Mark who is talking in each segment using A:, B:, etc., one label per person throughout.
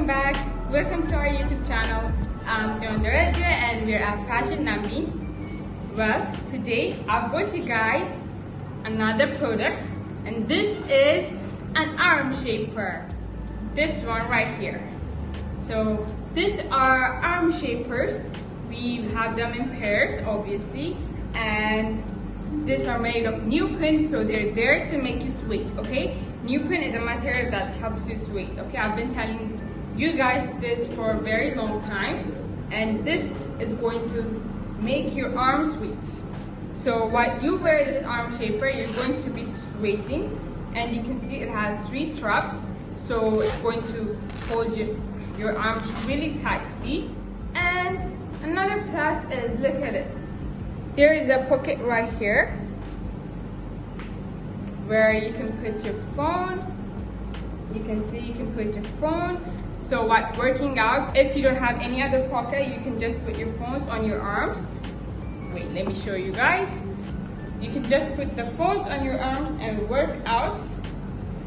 A: back. Welcome to our YouTube channel. I'm John and we're at Fashion Nambi. Well, today I brought you guys another product, and this is an arm shaper. This one right here. So these are arm shapers. We have them in pairs, obviously, and these are made of neoprene, so they're there to make you sweat. Okay, neoprene is a material that helps you sweat. Okay, I've been telling you guys this for a very long time, and this is going to make your arms sweat. So while you wear this arm shaper, you're going to be sweating, and you can see it has 3 straps, so it's going to hold your arms really tightly. And another plus is, look at it, there is a pocket right here where you can put your phone. You can see you can put your phone. So while working out, if you don't have any other pocket, you can just put your phones on your arms. Wait, let me show you guys. You can just put the phones on your arms and work out.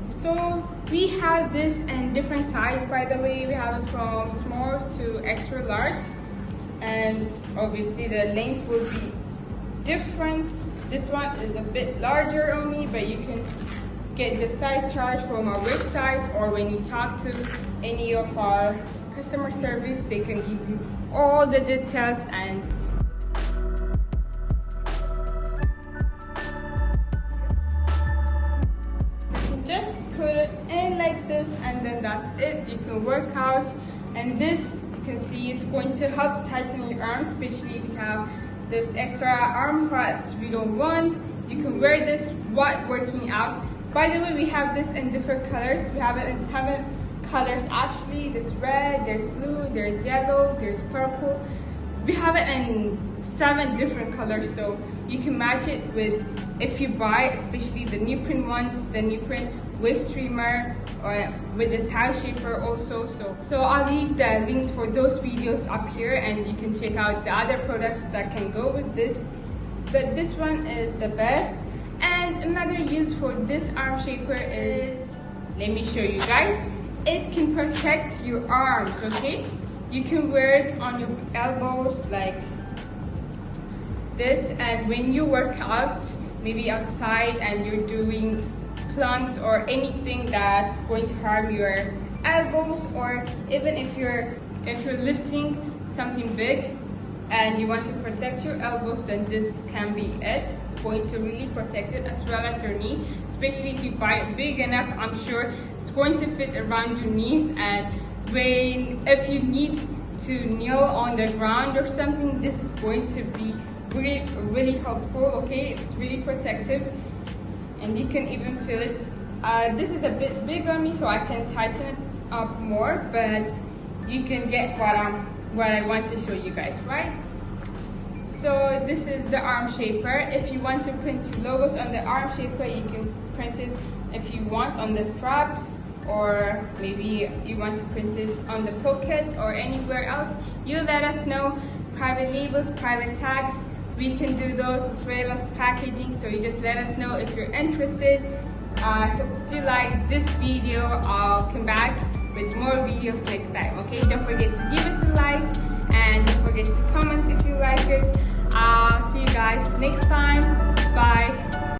A: So we have this in different size, by the way. We have it from small to extra large, and obviously the lengths will be different. This one is a bit larger on me, but you can get the size chart from our website, or when you talk to any of our customer service, they can give you all the details. And you can just put it in like this, and then that's it. You can work out, and this, you can see, it's going to help tighten your arms, especially if you have this extra arm fat we don't want. You can wear this while working out. By the way, we have this in different colors. We have it in 7 colors actually. There's red, there's blue, there's yellow, there's purple. We have it in 7 different colors, so you can match it with, if you buy especially the neoprene ones, the neoprene waist trimmer, or with the tie shaper also. So I'll leave the links for those videos up here, and you can check out the other products that can go with this. But this one is the best. And another use for this arm shaper is, let me show you guys, it can protect your arms. Okay, you can wear it on your elbows like this, and when you work out, maybe outside, and you're doing planks or anything that's going to harm your elbows, or even if you're lifting something big and you want to protect your elbows, then this can be it. It's going to really protect it, as well as your knee, especially if you buy it big enough. I'm sure it's going to fit around your knees, and if you need to kneel on the ground or something, this is going to be really, really helpful. Okay, it's really protective, and you can even feel it. This is a bit big on me, so I can tighten it up more, but you can get what I want to show you guys, right? So this is the arm shaper. If you want to print your logos on the arm shaper, you can print it if you want on the straps, or maybe you want to print it on the pocket or anywhere else. You let us know. Private labels, private tags, we can do those, as well as packaging. So you just let us know if you're interested. I hope you like this video. I'll come back with more videos next time. Okay, don't forget to give us a like, and don't forget to comment if you like it. I'll see you guys next time. Bye.